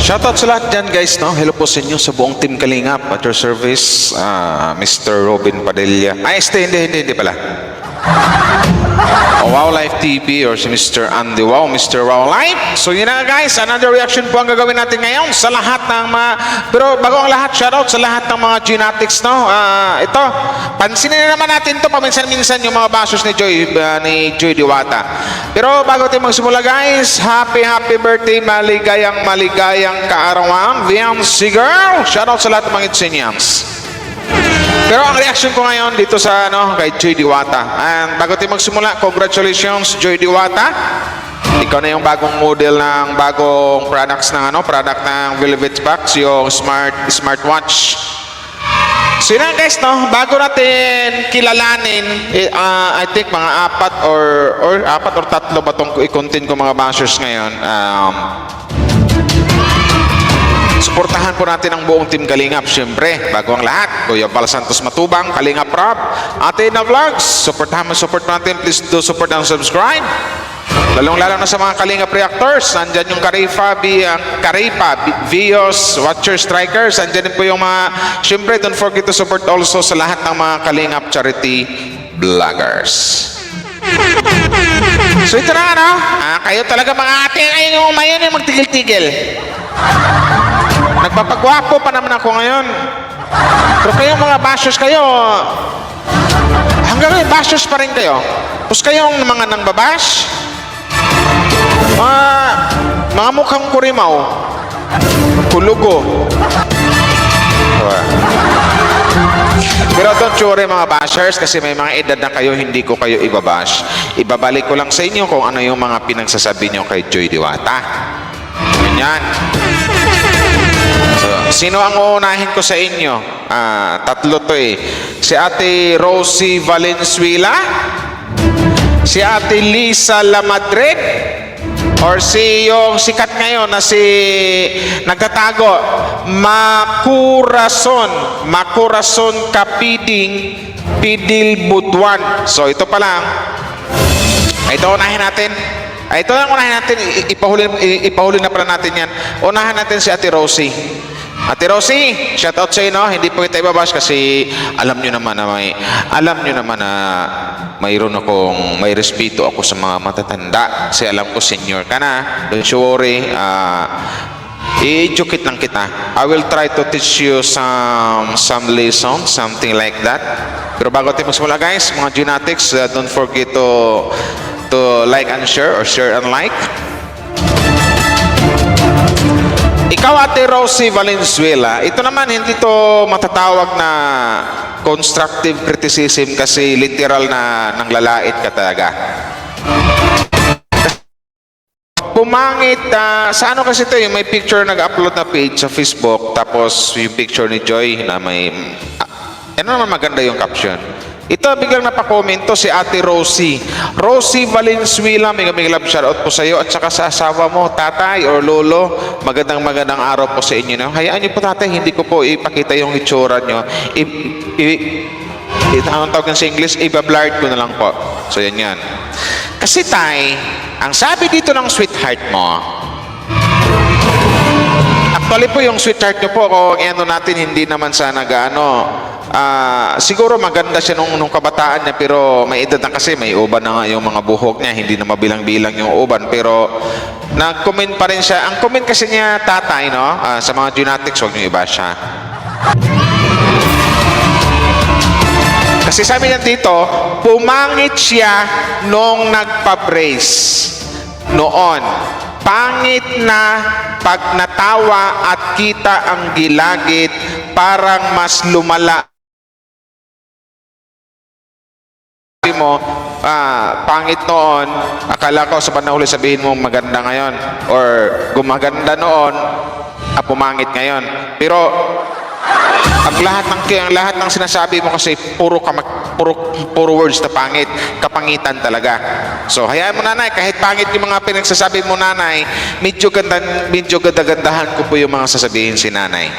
Shoutout sa lahat dyan guys, no? Hello po sa inyo sa buong Team Kalingap at your service, Mr. Robin Padilla. Ay, hindi pala. Wow Life TV or si Mr. Andy Wow, Mr. Wow Life. So yun na guys, another reaction po ang gagawin natin ngayon sa lahat ng mga, pero bago ang lahat, shoutout sa lahat ng mga genetics, no? Ito, pansinin na naman natin to paminsan-minsan yung mga basos ni Joy Diwata. Pero bago tayo magsimula guys, happy birthday, maligayang kaarawan, Viancy Girl. Shoutout sa lahat ng mga Itsenyans. Pero ang reaction ko ngayon dito sa kay Joy Diwata. And bago tayo magsimula, congratulations Joy Diwata. Ikaw na yung bagong model ng bagong products ng product ng Velvet Box, yung smartwatch. So yun guys, bago natin kilalanin, I think mga apat or tatlo ba itong i-content ko mga bashers ngayon. Suportahan po natin ang buong Team Kalingap. Siyempre, bago ang lahat, Kuya Val Santos Matubang, Kalingap Rob, Ate na Vlogs. Support natin. Please do support and subscribe. Lalong-lalo na sa mga Kalingap Reactors. Nandyan yung Karipa, Vios, Watcher Strikers. Nandyan din po yung mga, siyempre, don't forget to support also sa lahat ng mga Kalingap Charity Vloggers. So ito na kayo talaga mga ate, ayun yung umayon yung magtigil-tigil. Nagpapagwapo pa naman ako ngayon. Pero kayong mga bashers kayo, hanggang ngayon bashers pa rin kayo. Tapos kayong mga nang babash, mga mukhang kurimaw, kulugo. Pero don't worry mga bashers, kasi may mga edad na kayo, hindi ko kayo ibabash. Ibabalik ko lang sa inyo kung ano yung mga pinagsasabi nyo kay Joy Diwata. Ganyan. So, sino ang uunahin ko sa inyo? Tatlo to Si Ate Rosie Valenzuela, si Ate Lisa Lamadrid, or si yung sikat ngayon na si nagtatago, Makurason Pidil Butuan. So ito pa lang. Ito unahin natin. Ito lang unahin natin, ipahuli na pala natin yan. Unahan natin si Ate Rosie. Ate Rosie, shoutout sa inyo. Hindi po kita ibabash kasi alam nyo naman na may respeto ako sa mga matatanda. Kasi alam ko senior ka na. Don't you worry. I-educate lang kita. I will try to teach you some lesson, something like that. Pero bago tayo magsimula guys, mga genetics, don't forget to like and share or share and like. Ikaw Ate Rosie Valenzuela, ito naman hindi to matatawag na constructive criticism kasi literal na nanglalait ka talaga. Pumangit, sa kasi ito yung may picture nag-upload na page sa Facebook, tapos yung picture ni Joy na may naman maganda yung caption. Ito biglang napakomento si Ate Rosie Valenzuela, may love shoutout po sa iyo at saka sa asawa mo, tatay or lolo. Magandang araw po sa inyo. Hayaan niyo po tatay, hindi ko po ipakita yung itsura niyo. Anong tawag sa English? Iba-blurred ko na lang po. So yan. Kasi tay, ang sabi dito ng sweetheart mo, actually po yung sweetheart niyo po, kung natin hindi naman sana siguro maganda siya nung kabataan niya, pero may edad na kasi, may uban na nga yung mga buhok niya, hindi na mabilang-bilang yung uban, pero nag-comment pa rin siya. Ang comment kasi niya tatay, sa mga genetics, huwag niyo iba siya. Kasi sabi niya dito, pumangit siya nung nagpa-brace noon. Pangit na pag natawa at kita ang gilagid, parang mas lumala. Mo, pangit noon, akala ko sa panahuli sabihin mo maganda ngayon, or gumaganda noon, pumangit ngayon. Pero ang lahat ng sinasabi mo kasi puro words na pangit, kapangitan talaga. So hayaan mo nanay, kahit pangit yung mga pinagsasabi mo nanay, medyo ganda-gandahan ko po yung mga sasabihin si nanay.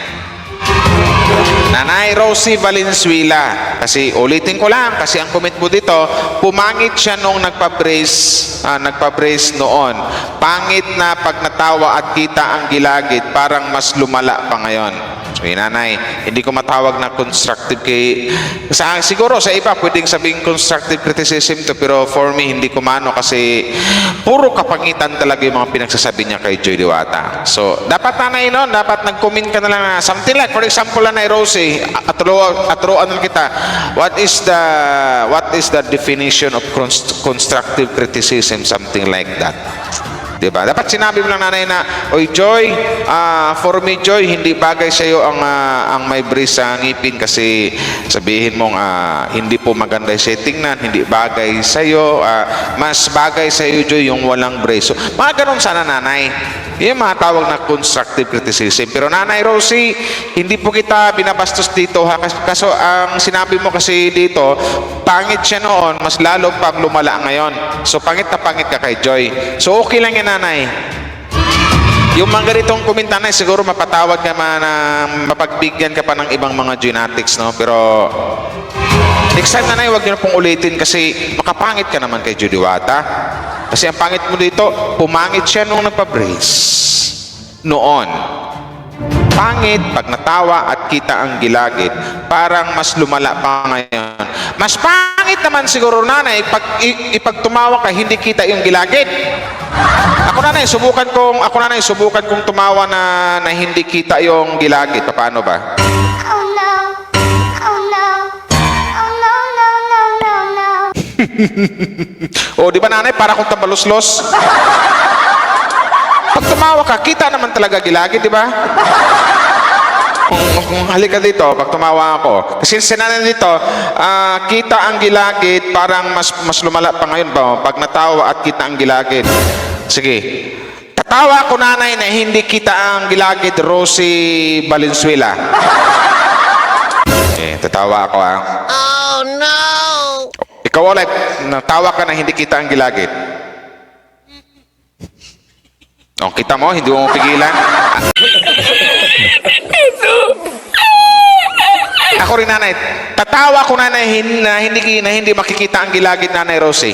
Nanay Rosie Valenzuela. Kasi ulitin ko lang, kasi ang comment mo dito, pumangit siya nung nagpa-brace noon. Pangit na pag natawa at kita ang gilagid, parang mas lumala pa ngayon. So, nanay, hindi ko matawag na constructive siguro sa iba pwedeng sabing constructive criticism to, pero for me hindi ko mano kasi puro kapangitan talaga yung mga pinagsasabi niya kay Joy Diwata. So dapat nanay no, dapat nag-comment ka na lang na something like, for example, Nanay Rosie, atruan lang kita, what is the definition of constructive criticism, something like that. Diba? Dapat sinabi mo lang nanay na, oy Joy, for me Joy, hindi bagay sa iyo ang may brace sa ngipin kasi sabihin mong hindi po maganda siya tingnan, hindi bagay sa iyo, mas bagay sa iyo Joy yung walang brace. So, mga ganun sana nanay. Yung mga tawag na constructive criticism. Pero Nanay Rosie, hindi po kita binabastos dito ha. Kaso ang sinabi mo kasi dito, pangit siya noon, mas lalo pang lumala ngayon. So pangit na pangit ka kay Joy. So okay lang yan nanay. Yung mga ganitong comment nanay, siguro mapatawad ka man, mapagbigyan ka pa ng ibang mga genetics, no? Pero next time nanay, huwag nyo na pong ulitin kasi makapangit ka naman kay Joy Diwata. Kasi ang pangit mo dito, pumangit siya nung nagpa-brace noon. Pangit pag natawa at kita ang gilagid, parang mas lumala pa ngayon. Mas pangit naman siguro nanay ipag tumawa ka hindi kita yung gilagid. Ako nanay subukan kong tumawa na hindi kita yung gilagid. Paano ba? Oh no. Oh no. Oh no, no, no, no, no. O di ba nanay, para kung tambaluslos? Pag tumawa ka, kita naman talaga gilagid, di ba? Kung halika dito, pag tumawa ako, kasi sinanay dito, kita ang gilagid, parang mas lumala pa ngayon ba? Pag natawa at kita ang gilagid. Sige. Tatawa ko nanay na hindi kita ang gilagid, Rosie Valenzuela. Tatawa ako Oh no. Ikaw ulit, natawa ka na hindi kita ang gilagid. O, kita mo, hindi mo pigilan. Ako rin nanay, tatawa ko na hindi makikita ang gilagid nanay Rosie.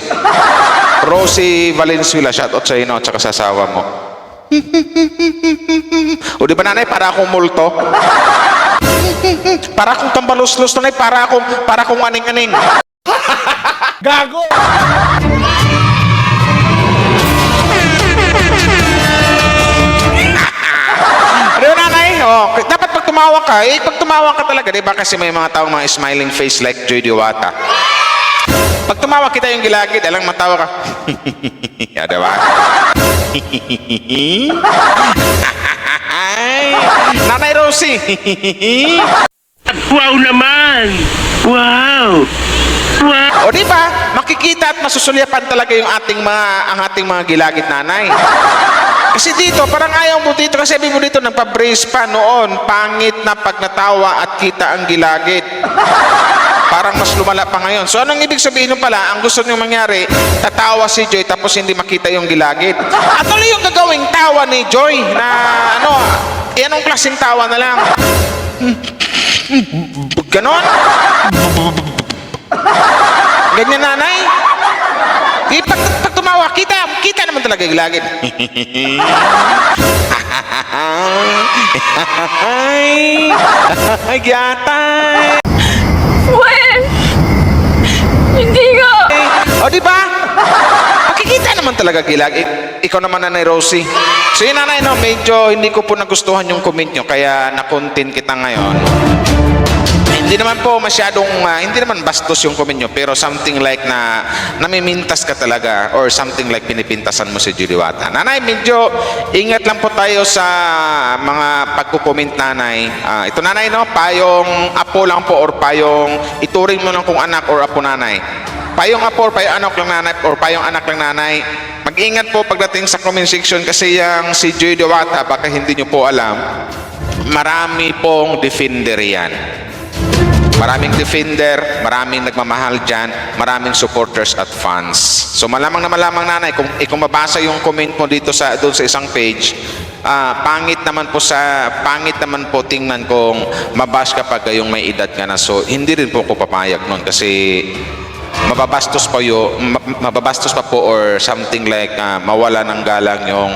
Rosie Valenzuela, shoutout sa ino at saka sa asawa mo. O di ba nanay, para akong multo? Para akong tambalos-los nanay, para akong aning-aning. Gago! Ano nanay? Dapat pag tumawa ka talaga, di ba? Kasi may mga taong mga smiling face like Joy Diwata. Pag tumawa kita yung gilagid, alang matawa ka. Ya, diba? Nanay Rosie. Wow naman! Wow! Wow! O di ba? Makikita at masusulyapan talaga yung ang ating mga gilagid nanay. Kasi dito, parang ayaw mo dito, kasi sabi mo dito, nagpa-brace pa noon, pangit na pag natawa at kita ang gilagid. Parang mas lumala pa ngayon. So anong ibig sabihin nun pala, ang gusto nyo mangyari, tatawa si Joy tapos hindi makita yung gilagid. At ano yung gagawing tawa ni Joy na anong klaseng tawa na lang? Ganon? Ganyan nanay? Pag tumawa, kita naman talaga yung gilagid. Ay, gyatay. Well, hindi ko. O di ba? Makikita naman talaga gilagid. Ikaw naman nanay Rosie. So yun nanay, no, medyo hindi ko po nagustuhan yung comment nyo, kaya na-content kita ngayon. Hindi naman po masyadong, hindi naman bastos yung comment nyo, pero something like na namimintas ka talaga or something like pinipintasan mo si Joy Diwata. Nanay, medyo ingat lang po tayo sa mga pagkukomment nanay. Ito nanay, no, payong apo lang po or payong ituring mo lang kung anak or apo nanay. Payong apo or payong anak lang nanay or payong anak lang nanay. Mag-ingat po pagdating sa comment section kasi yung si Joy Diwata, baka hindi nyo po alam, marami pong defender yan. Maraming defender, maraming nagmamahal dyan, maraming supporters at fans. So malamang na malamang nanay, kung mabasa yung comment mo dito doon sa isang page, pangit naman po tingnan kung mabash kapag yung may edad ka na. So hindi rin po ako papayag nun kasi mababastos pa po or something like mawala ng galang yung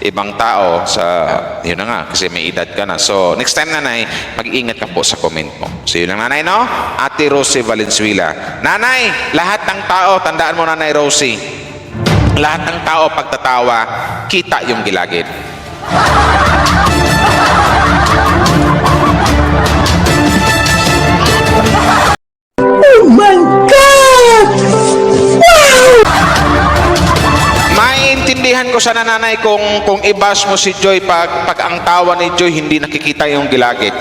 ibang tao sa yun na nga kasi may edad ka na. So next time nanay, mag-ingat ka po sa comment mo. So yun lang nanay, no? Ate Rosie Valenzuela. Nanay, lahat ng tao, tandaan mo nanay Rosie, lahat ng tao pagtatawa, kita yung gilagid. Maintindihan ko sana nanay kung i-bash mo si Joy pag ang tawa ni Joy hindi nakikita yung gilagid.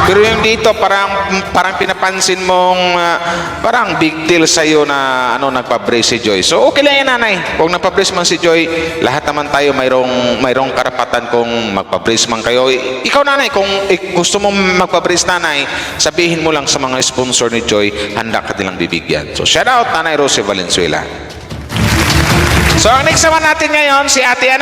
Pero yung dito parang pinapansin mong parang big deal sa iyo na nagpa-brace si Joy. So okay lang yan nanay. Kung nagpa-brace man si Joy, lahat naman tayo mayroong karapatan kung magpa-brace man kayo. Ikaw nanay, kung gusto mong magpa-brace nanay, sabihin mo lang sa mga sponsor ni Joy, handa ka nilang bibigyan. So shout out nanay Rosie Valenzuela. So ang next naman natin ngayon si ate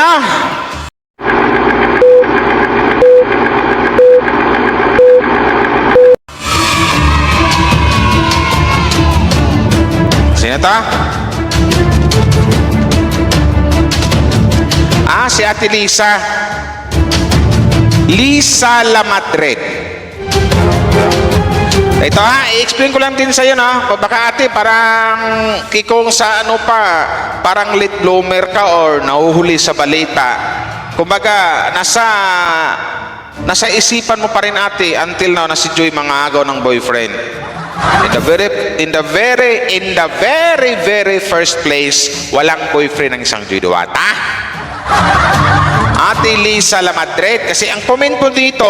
sino to? Si ate Lisa Lamadrid. Ito i-explain ko lang din sa iyo, no? Baka ate parang kikong sa parang late bloomer ka or nahuhuli sa balita. Kumbaga nasa isipan mo pa rin ate until now na si Joy mangagaw ng boyfriend. In the very first place, walang boyfriend ng isang Joy Diwata. Ate Lisa Lamadrid, kasi ang comment ko dito,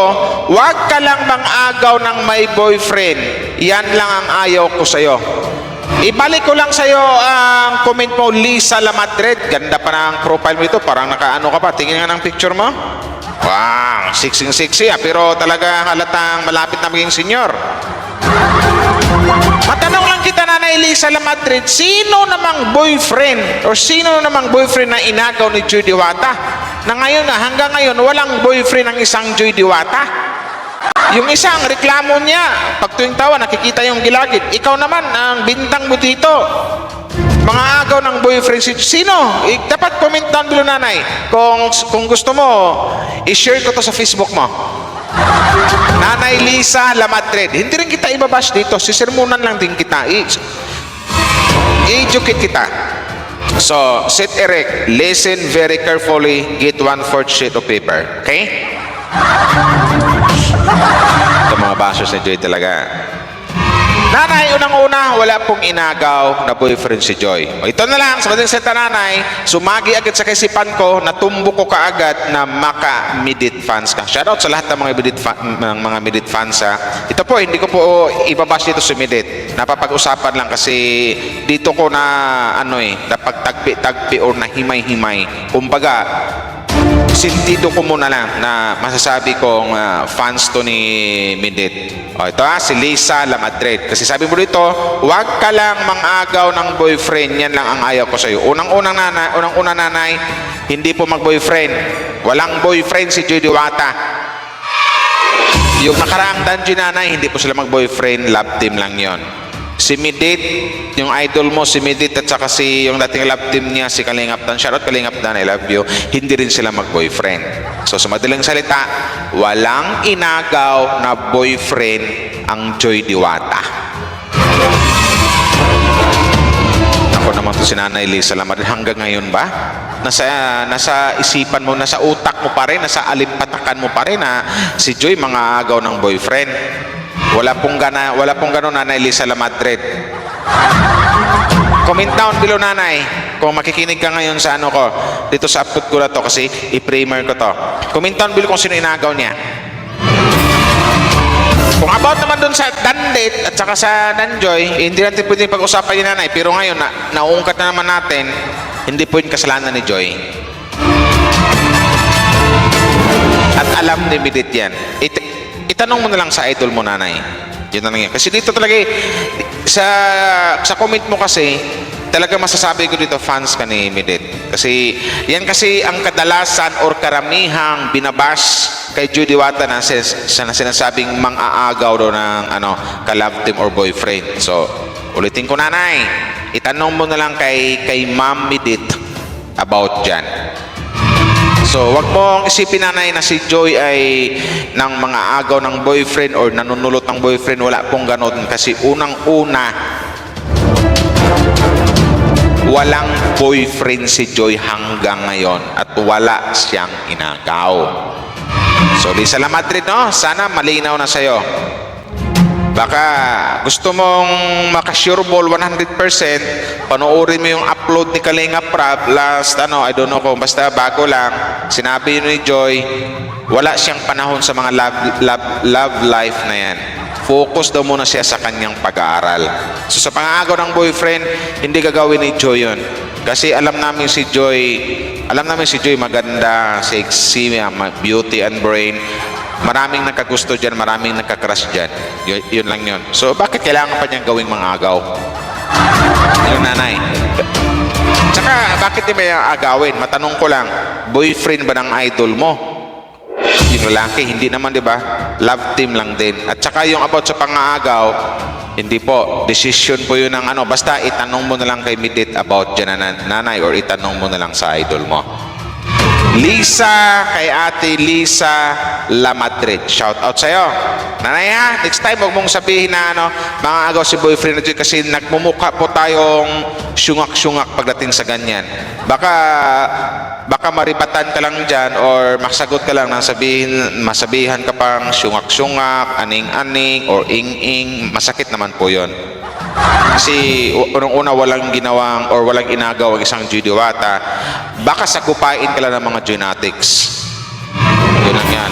wag ka lang mang-agaw ng may boyfriend. Yan lang ang ayaw ko sa'yo. Ibalik ko lang sa'yo ang comment mo, Lisa Lamadrid. Ganda pa ng profile mo ito, parang nakaano ka pa. Tingin nga ng picture mo. Wow, sexy pero talaga halatang malapit na maging senior. Matanong lang kita nanay Lisa Lamadrid, sino namang boyfriend o sino namang boyfriend na inagaw ni Joy Diwata? Na ngayon hanggang ngayon, walang boyfriend ng isang Joy Diwata. Yung isang reklamo niya, pag tuwing tawa, nakikita yung gilagid. Ikaw naman, ang bintang mo dito, mga agaw ng boyfriend, sino? Dapat comment down below nanay. Kung gusto mo, i-share ko to sa Facebook mo. Nanay Lisa Lamadrid. Hindi rin kita ibabash dito. Sisirmunan lang din kita. I-educate kita. So, sit erect. Listen very carefully. Get 1/4 sheet of paper. Okay? Ito mga bashers ni Joy talaga. Nanay, unang-una, wala pong inagaw na boyfriend si Joy. O ito na lang, sa madaling salita nanay, sumagi agad sa kaisipan ko, natumbo ko kaagad na maka-Midit fans ka. Shoutout sa lahat ng mga Midit fans ha. Ito po, hindi ko po ibabash dito sa Midit. Napapag-usapan lang kasi dito ko na napagtagpi-tagpi or na himay-himay. Kumbaga, sintido ko muna lang na masasabi kong fans to ni Midit. O ito si Lisa Lamadrid. Kasi sabi mo dito, huwag ka lang mang-agaw ng boyfriend. Yan lang ang ayaw ko sa'yo. Unang-una nanay, hindi po mag-boyfriend. Walang boyfriend si Joy Diwata. Yung nakaraang dungeon nanay, hindi po sila mag-boyfriend. Love team lang yon. Si Midit, yung idol mo, si Midit at saka yung dating love team niya, si Kalingap Dan. Shoutout Kalingap Dan, I love you. Hindi rin sila mag-boyfriend. So sa madaling salita, walang inagaw na boyfriend ang Joy Diwata. Ako naman to si Nanay Lisa Lamadrid. Hanggang ngayon ba? Nasa isipan mo, nasa utak mo pa rin, nasa alimpatakan mo pa rin na si Joy mga agaw ng boyfriend. Wala pong gano'n Nanay Lisa Lamadrid. Comment down below nanay kung makikinig ka ngayon sa ko dito sa upload ko na to kasi i-primer ko to. Comment down below kung sino inagaw niya. Kung about naman dun sa Dandit at saka sa Danjoy, hindi natin pwedeng pag-usapan yun nanay, pero ngayon naungkat na naman natin, hindi po yung kasalanan ni Joy at alam ni Midit yan. Itanong mo na lang sa idol mo nanay, Yun na lang yan. Kasi dito talaga sa comment mo kasi, talaga masasabi ko dito, fans ka ni Midit. Kasi, yan kasi ang kadalasan or karamihang binabash kay Joy Diwata na sinasabing mang-aagaw daw ng ka-love team or boyfriend. So, ulitin ko nanay, itanong mo na lang kay Ma'am Midit about dyan. So, wag mong isipin nanay na si Joy ay ng mga agaw ng boyfriend or nanunulot ng boyfriend. Wala pong ganon. Kasi unang-una, walang boyfriend si Joy hanggang ngayon at wala siyang inagaw. So, Lisa La Madrid, no? Sana malinaw na sa'yo. Baka gusto mong makasure ball 100%, panoorin mo yung upload ni Kalinga Prab last, I don't know kung basta bago lang, sinabi ni Joy, wala siyang panahon sa mga love life na yan. Focus daw muna siya sa kanyang pag-aaral. So sa pangagaw ng boyfriend, hindi gagawin ni Joy yun. Kasi alam namin si Joy maganda, sexy, beauty and brain. Maraming nagkagusto dyan, maraming nagka-crush dyan. Yun lang yun. So, bakit kailangan pa niyang gawing mga agaw? Yung nanay. Tsaka, bakit di ba yung agawin? Matanong ko lang, boyfriend ba ng idol mo? Yung lalaki, hindi naman, di ba? Love team lang din. At tsaka yung about sa pang-aagaw, hindi po. Decision po yun ng basta itanong mo na lang kay Midit about dyan na nanay or itanong mo na lang sa idol mo. Lisa, kay Ate Lisa La Madrid. Shout out sa'yo. Nanay ha, next time huwag mong sabihin na mga agaw si boyfriend na dyan kasi nagmumukha po tayong syungak-syungak pagdating sa ganyan. Baka maribatan ka lang dyan or masagot ka lang nang masabihan ka pang syungak-syungak, aning-aning or ing-ing. Masakit naman po yon. Kasi unang-una walang ginawang or walang inagaw ang isang Joy Diwata, baka sakupain ka lang ng mga Joynatics. Yun lang yan.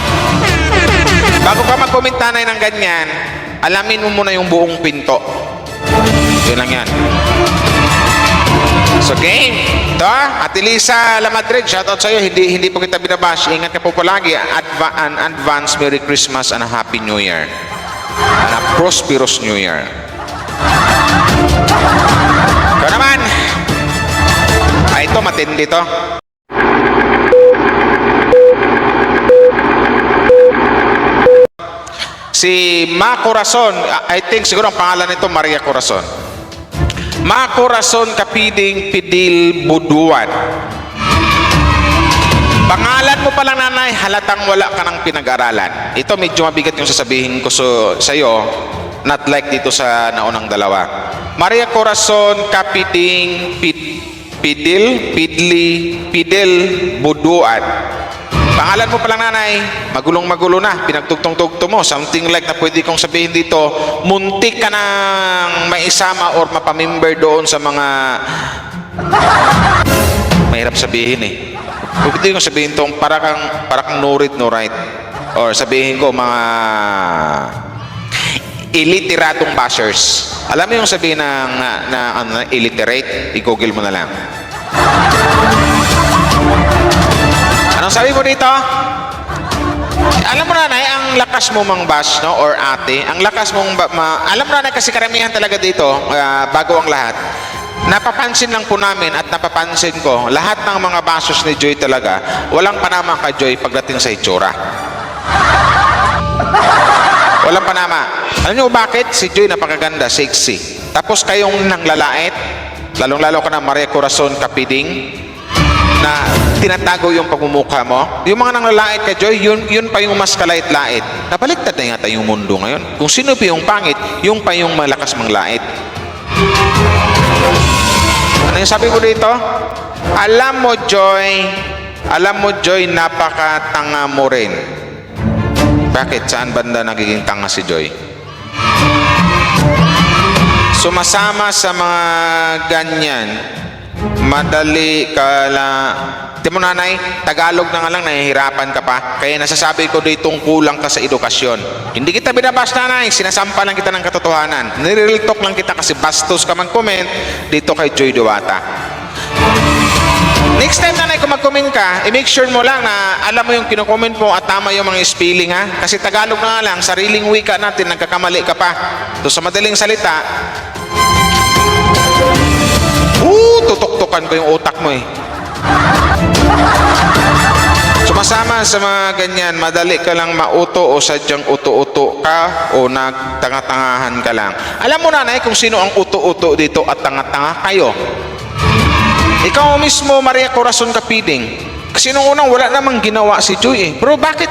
Bago ka mag-comment nanay ng ganyan, alamin mo muna yung buong pinto. Yun lang yan. So game, ito Ate Lisa La Madrid, shoutout sa'yo. Hindi po kita binabash. Ingat ka po palagi. An advance Merry Christmas and a Happy New Year. And a prosperous New Year. Ito naman. Ito matindi to. Si Ma Corazon, I think siguro ang pangalan nito Maria Corazon. Ma Corazon Kapiding Pidil Buduan. Pangalan mo palang nanay, halatang wala ka ng pinag-aralan. Ito medyo mabigat yung sasabihin ko sa'yo. Not like dito sa naunang dalawa. Maria Corazon Kapiding Pidil Buduan. Pangalan mo palang nanay, magulong-magulo na, pinagtugtong-tugto mo. Something like na pwede kong sabihin dito, muntik ka nang maisama or mapamember doon sa mga mahirap sabihin eh. Pwede kong sabihin itong para kang no read, no write. Or sabihin ko mga illiteratong bashers. Alam mo yung sabihin na illiterate? I-google mo na lang. Anong sabi mo dito? Alam mo nanay, ang lakas mo mang bash, no? Or ate, ang lakas mong alam mo nanay, kasi karamihan talaga dito, bago ang lahat, napapansin lang po namin at napapansin ko, lahat ng mga bashers ni Joy talaga, walang panama kay Joy pagdating sa itsura. Walang panama. Alam niyo bakit? Si Joy napakaganda, sexy. Tapos kayong nanglalait, lalong-lalo ka na Maria Corazon Kapiding, na tinatago yung pagmumukha mo. Yung mga nanglalait kay Joy, yun pa yung mas kalait-lait. Napaliktad na yata yung mundo ngayon. Kung sino pa yung pangit, yung pa yung malakas manglait. Ano yung sabi mo dito? Alam mo Joy, napakatanga mo rin. Bakit? Saan banda nagiging tanga si Joy? Sumasama sa mga ganyan, madali ka lang. Di mo nanay, Tagalog na nga lang, nahihirapan ka pa. Kaya nasasabi ko ditong kulang ka sa edukasyon. Hindi kita binabash nanay, sinasampa lang kita ng katotohanan. Nire-real talk lang kita kasi bastos ka man comment dito kay Joy Diwata. Next time nanay, kung mag-comment ka, i-make sure mo lang na alam mo yung kino-comment mo at tama yung mga spelling ha. Kasi Tagalog na nga lang, sariling wika natin, nagkakamali ka pa. So sa madaling salita, tutok-tukan ko yung utak mo eh. Sumasama sa mga ganyan, madali ka lang mauto o sadyang uto-uto ka o nagtanga-tangahan ka lang. Alam mo nanay kung sino ang uto-uto dito at tanga-tanga kayo. Ikaw mismo, Maria Corazon Capiding. Kasi nung unang wala namang ginawa si Joy eh. Pero bakit?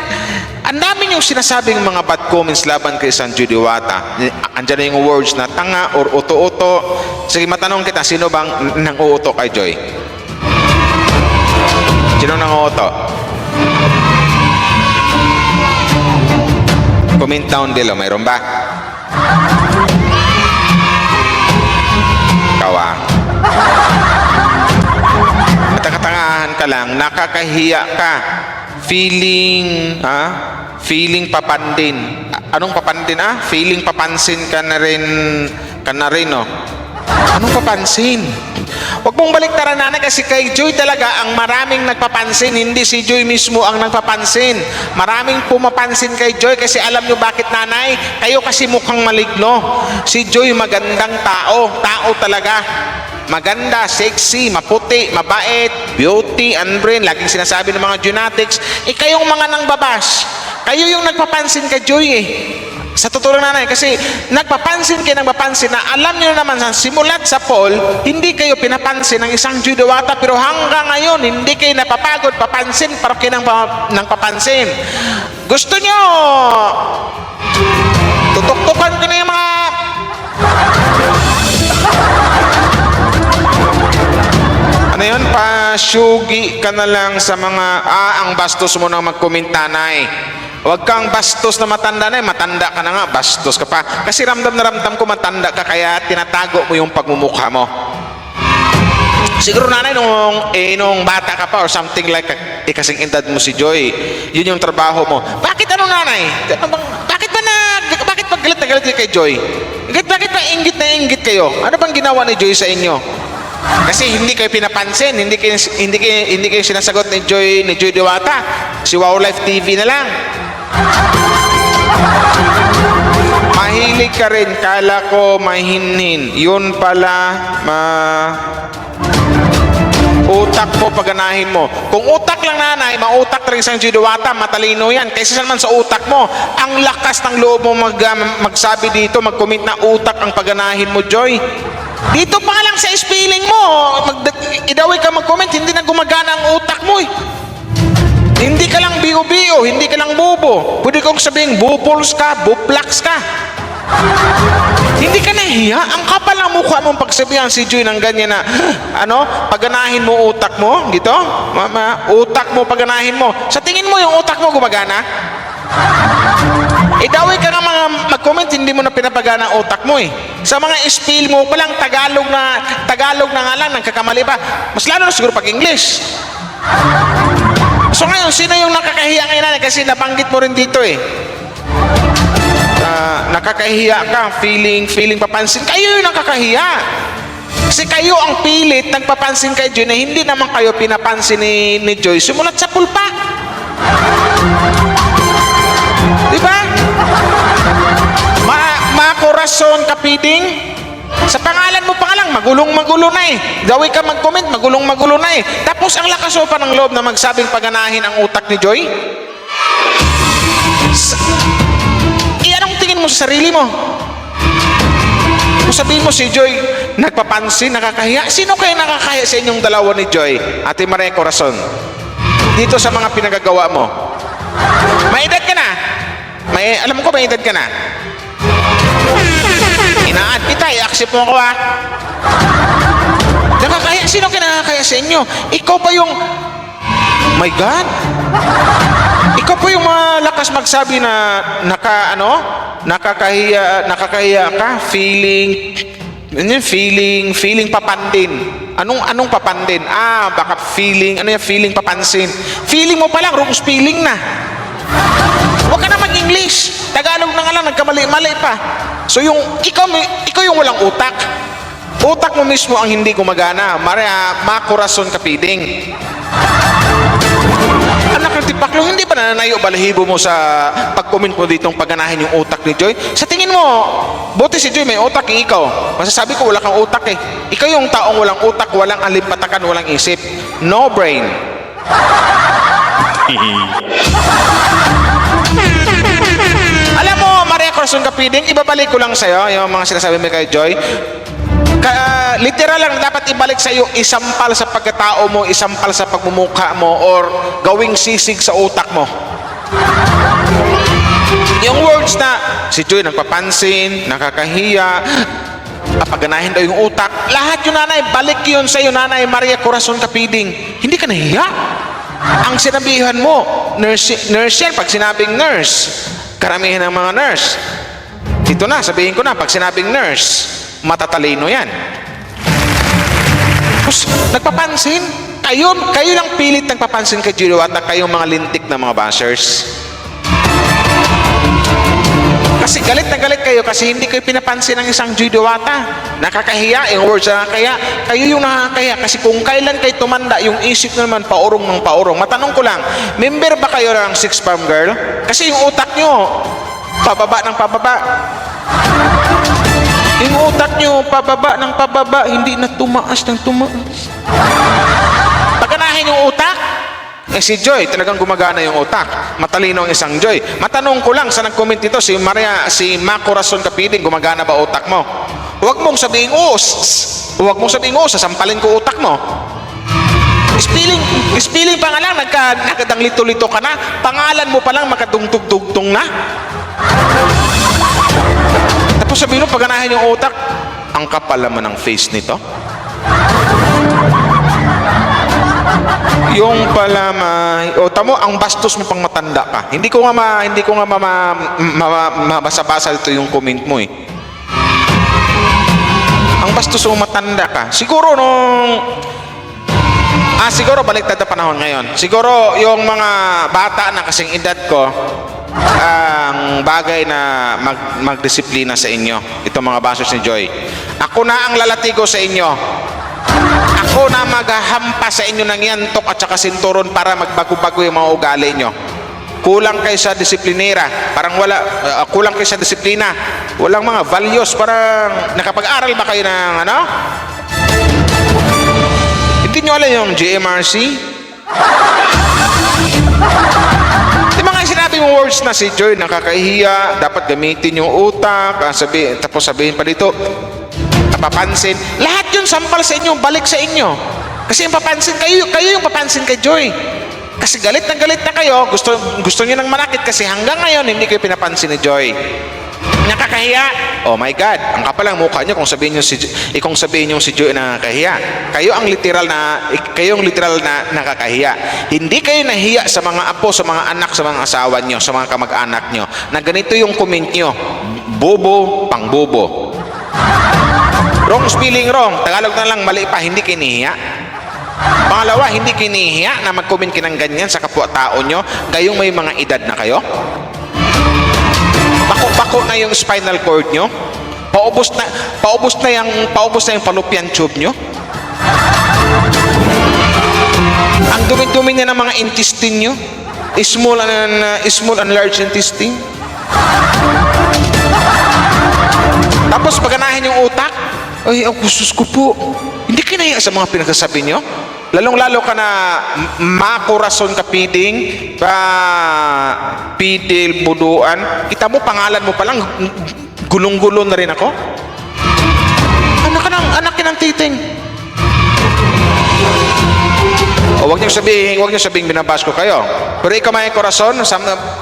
Ang dami yung sinasabing mga bad comments laban kay San Joy Diwata. Andiyan na yung words na tanga or uto-uto. Sige, matanong kita, sino bang nang-uuto kay Joy? Sino nang-uuto? Comment down below, mayroon ba? Kawa. At katangahan ka lang, nakakahiya ka. Feeling papandin. Anong papandin Feeling papansin ka na rin, no? Anong papansin? Huwag mong baliktaran nanay kasi kay Joy talaga ang maraming nagpapansin, hindi si Joy mismo ang nagpapansin. Maraming pumapansin kay Joy kasi alam nyo bakit nanay? Kayo kasi mukhang maligno. Si Joy magandang tao talaga. Maganda, sexy, maputi, mabait, beauty, and brain. Laging sinasabi ng mga genetics. Kayong mga nangbabas. Kayo yung nagpapansin kay Joy eh. Sa totoo lang nanay, kasi nagpapansin kayo na alam niyo naman sa simulat sa poll, hindi kayo pinapansin ng isang Joy Diwata, pero hanggang ngayon, hindi kayo napapagod, papansin, para kayo nang papansin. Gusto niyo, tutok-tukan ko na yung mga... Ano yun? Pasyugi ka na lang sa mga, ang bastos mo nang mag-comment nanay. Huwag kang bastos na matanda na, matanda ka na nga, bastos ka pa. Kasi ramdam na ramdam ko matanda ka, kaya tinatago mo yung pagmumukha mo. Siguro nanay, nung bata ka pa or something like, kasing edad mo si Joy, yun yung trabaho mo. Bakit nanay? Bakit pag galit na galit kay Joy? Bakit pa inggit na inggit kayo? Ano bang ginawa ni Joy sa inyo? Kasi hindi kayo pinapansin, hindi kayo sinasagot ni Joy Diwata. Si Wow Life TV na lang. Mahilig ka rin, kala ko mahinhin. Yun pala, utak mo, paganahin mo. Kung utak lang nanay, mautak rin sa Joy Diwata, matalino yan. Kaysa naman sa utak mo, ang lakas ng loob mo magsabi dito, mag-comment na utak ang paganahin mo, Joy. Dito pa lang sa spelling mo, idaway ka mag-comment, hindi na gumagana ang utak mo eh. Hindi ka lang biyo-biyo, hindi ka lang bobo. Pwede kong sabihin, bupols ka, buplaks ka. Hindi ka nahiya. Ang kapal ng mukha mong pagsabihan si Joy ng ganyan na, paganahin mo utak mo, dito, utak mo, paganahin mo. Sa tingin mo yung utak mo gumagana? Idaway ka nga mga mag-comment, hindi mo na pinapagana ang utak mo eh. Sa mga spell mo palang Tagalog na nga lang, nagkakamali pa. Mas lalo na siguro pag English. So ngayon, sino yung nakakahiya ngayon nanay? Kasi nabanggit mo rin dito eh. Nakakahiya ka, feeling papansin. Kayo yung nakakahiya. Kasi kayo ang pilit, nagpapansin kay Joy na hindi naman kayo pinapansin ni Joy. Sumulat sa pulpa. Diba? Corazon Capiding. Sa pangalan mo pa nga lang, magulong-magulo na eh. Dawi ka mag-comment, magulong-magulo na eh. Tapos ang lakas mo pa ng loob na magsabing paganahin ang utak ni Joy. Anong tingin mo sa sarili mo? Kung sabihin mo si Joy, nagpapansin, nakakahiya. Sino kayo nakakahiya sa inyong dalawa ni Joy? Ate Maria Corazon. Dito sa mga pinagagawa mo. May edad ka na? Alam ko may edad ka na? Inaan kita, i-accept mo ako Nakakaya, sino kinakaya sa inyo? Ikaw pa yung, my God, ikaw pa yung malakas magsabi na nakakahiya ka, feeling papandin. Anong papandin? Baka feeling papansin. Feeling mo pa lang, wrong spelling na. Huwag ka na mag-English. Tagalog na nga lang, nagkamali-mali pa. So ikaw yung walang utak. Utak mo mismo ang hindi gumagana. Makurason kapiting. Anak ng tipaklo, hindi ba nananayo balahibo mo sa pag-comment mo ditong pagganahin yung utak ni Joy? Sa tingin mo, buti si Joy may utak, ikaw. Masasabi ko wala kang utak eh. Ikaw yung taong walang utak, walang alimpatakan, walang isip. No brain. Alam mo, Maria Corazon Kapiding, ibabalik ko lang sa'yo yung mga sinasabi mo kay Joy. Literal lang dapat ibalik sa iyo, isampal sa pagkatao mo, isampal sa pagmumukha mo, or gawing sisig sa utak mo. Yung words na si Joy nagpapansin, nakakahiya, papaganahin daw yung utak, lahat yun nanay, balik yun sa iyo nanay Maria Corazon Kapiding. Hindi ka nahiya. Ang sinabihan mo, nurse yan, pag sinabing nurse, karamihan ng mga nurse. Ito na, sabihin ko na, pag sinabing nurse, matatalino yan. Tapos, nagpapansin. Kayo lang pilit nagpapansin kay Joy Diwata, kayong mga lintik na mga bashers. Kasi galit na galit kayo kasi hindi kayo pinapansin ng isang Joy Diwata. Nakakahiya, yung words na nakakahiya. Kayo yung nakakahiya kasi kung kailan kayo tumanda, yung isip nyo naman paurong ng paurong. Matanong ko lang, member ba kayo ng Six Farm Girl? Kasi yung utak nyo, pababa ng pababa. Yung utak nyo, pababa ng pababa, hindi na tumaas ng tumaas. Paganahin yung utak, si Joy, talagang gumagana yung utak. Matalino ang isang Joy. Matanong ko lang, sa nag-comment ito, si Ma Corazon Kapiding, gumagana ba utak mo? Huwag mong sabihin, huwag mong sabihin, sasampalin ko utak mo. Spelling pa nga lang, nakadang-lito-lito ka na, pangalan mo pa lang, makadungtog-dugtong na. Tapos sabihin mo, pagganahin yung utak, ang kapal naman ng face nito. Yung pala tamo, ang bastos mo pang matanda ka. Hindi ko nga mabasa-basa dito yung comment mo eh. Ang bastos mo matanda ka. Siguro siguro baliktad na panahon ngayon. Siguro yung mga bata na kasing edad ko, ang bagay na magdisiplina sa inyo, itong mga basos ni Joy. Ako na ang lalatigo sa inyo. Ako na maghahampa sa inyo ng yantok at saka sinturon para magbago-bago yung mga ugali nyo. Kulang kayo sa disiplinera, kulang kayo sa disiplina, walang mga values, parang nakapag-aral ba kayo ng hindi nyo alam yung GMRC? Di ba nga sinabi mong words na si Joy, nakakahiya, dapat gamitin yung utak, tapos sabihin pa dito, napapansin. Lahat yun sampal sa inyo, balik sa inyo. Kasi yung papansin, kayo yung papansin kay Joy. Kasi galit na kayo, gusto nyo nang manakit kasi hanggang ngayon hindi kayo pinapansin ni Joy. Nakakahiya. Oh my God, ang kapal ang mukha nyo kung sabihin nyo si Joy na nakakahiya. Kayo ang literal na nakakahiya. Hindi kayo nahiya sa mga apo, sa mga anak, sa mga asawa nyo, sa mga kamag-anak nyo, na ganito yung comment nyo, bobo, pang bobo. Wrong spelling, wrong. Tagalog na lang, mali pa, hindi kinihiya. Pangalawa, hindi kinihiya na mag-comment kinang ganyan sa kapwa-tao nyo, gayong may mga edad na kayo. Bako na yung spinal cord nyo. Paubos na yung fallopian tube nyo. Ang dumi-dumi niya ng mga intestine nyo. Small and large intestine. Tapos pagganahin yung utak. Ay, ang kusus ko po. Hindi kinaya sa mga pinagsasabi nyo. Lalong-lalo ka na Ma Corazon Kapiding, Pidil Buduan. Kita mo, pangalan mo palang, gulong-gulo na rin ako. Anak ka ng titing. O, huwag niyo sabihin binabas ko kayo. Pero ikaw, Ma Corazon,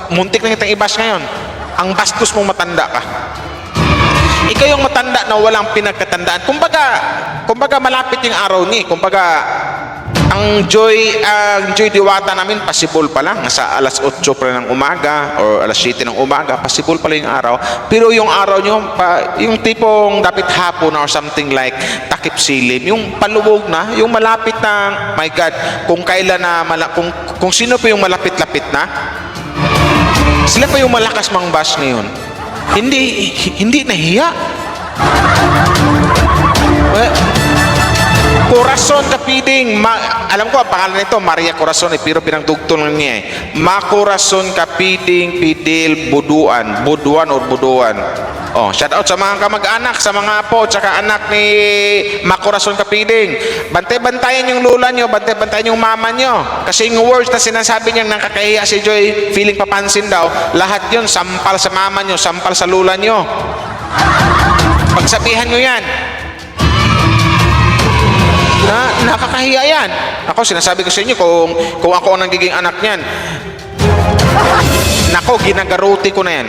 muntik na kitang ibas ngayon. Ang bastos mong matanda ka. Ikaw yung matanda na walang pinagkatandaan. Kumbaga malapit yung araw niya. Kumbaga, ang Joy Diwata namin, possible pa lang. Nasa alas 8 pa ng umaga or alas 7 ng umaga, possible pa lang yung araw. Pero yung araw nyo, yung tipong dapat hapon or something like takip silim, yung paluwog na, yung malapit na, my God, kung kailan na, kung sino pa yung malapit-lapit na, sila pa yung malakas mang bash ngayon. Hindi nahiya. Corazon Kapiding. Alam ko, ang pangalan nito, Maria Corazon, pero pinagdugtong lang niya eh. Corazon Kapiding Pidil Buduan. Buduan or Buduan. Oh, shout out sa mga kamag-anak, sa mga apo, tsaka anak ni Corazon Kapiding. Bantay-bantayan yung lula nyo, bantay-bantayan yung mama nyo. Kasi yung words na sinasabi niyang nakakahiya si Joy, feeling papansin daw, lahat yun, sampal sa mama nyo, sampal sa lula nyo. Pagsabihan nyo yan. Nakakahiya yan. Ako, sinasabi ko sa inyo, kung ako ang nagiging anak niyan, nako, ginagaruti ko na yan.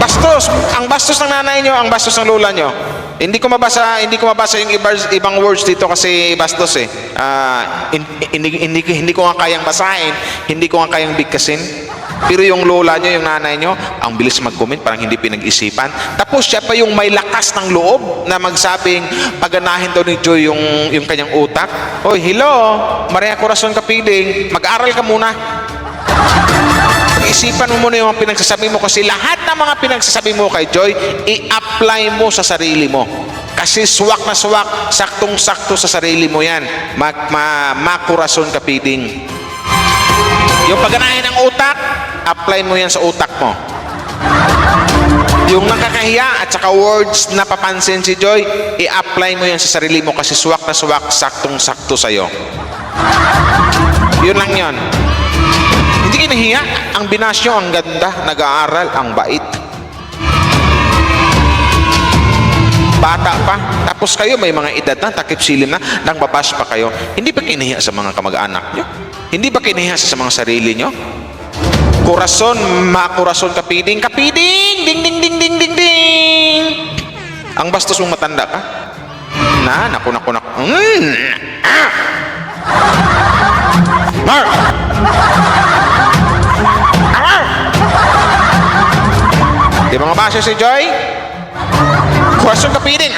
Bastos, ang bastos ng nanay nyo, ang bastos ng lola nyo. Hindi ko mabasa yung ibang words dito kasi bastos eh. Hindi ko nga kayang basahin, hindi ko nga kayang bigkasin. Pero yung lola nyo, yung nanay nyo, ang bilis mag-comment, parang hindi pinag-isipan. Tapos siya pa yung may lakas ng loob na magsabing paganahin daw ni Joy yung kanyang utak. Hoy, hello, Maria Corazon Kapiding, mag-aral ka muna. Pag-isipan mo muna yung mga pinagsasabi mo kasi lahat ng mga pinagsasabi mo kay Joy, i-apply mo sa sarili mo. Kasi swak na swak, saktong-sakto sa sarili mo yan. Corazon Kapiding. Yung pagganahin ng utak, apply mo yan sa utak mo. Yung nakakahiya at saka words na papansin si Joy, i-apply mo yan sa sarili mo kasi swak na swak, saktong-sakto sa'yo. Yun lang yun. Hindi kayo nahiya. Ang binasyo, ang ganda, nag-aaral, ang bait. Bata pa. Tapos kayo, may mga edad na, takip silim na, nang babash pa kayo. Hindi ba kinahiya sa mga kamag-anak nyo? Hindi ba kinahiya sa mga sarili nyo? Corazon Kapiding. Kapiding! Ding, ding, ding, ding, ding, ding! Ang bastos mong matanda ka? Naku. Mark! Di ba nga basyo si Joy? Corazon Kapiding.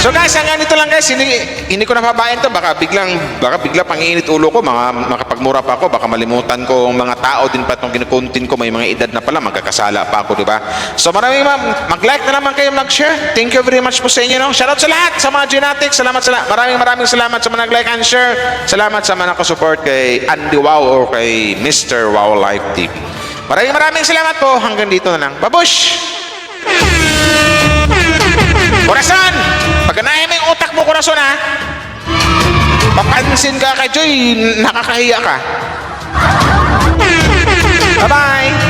So guys, hanggang dito lang guys, hindi ko napabayan to, baka bigla panginit ulo ko, makapagmura pa ako, baka malimutan ko ang mga tao din pa itong kinukuntin ko, may mga edad na pala, magkakasala pa ako, di ba? So maraming mag-like na naman kayo, mag-share. Thank you very much po sa inyo, no? Shoutout sa lahat, sa mga Genetics, maraming salamat sa mga nag-like and share. Salamat sa mga nakasupport kay Andy Wow or kay Mr. Wow Life TV. Maraming salamat po, hanggang dito na lang. Babush! Corazon! Pagkanahin mo yung utak mo, Corazon, ha? Papansin ka kay Joy, nakakahiya ka. Bye-bye!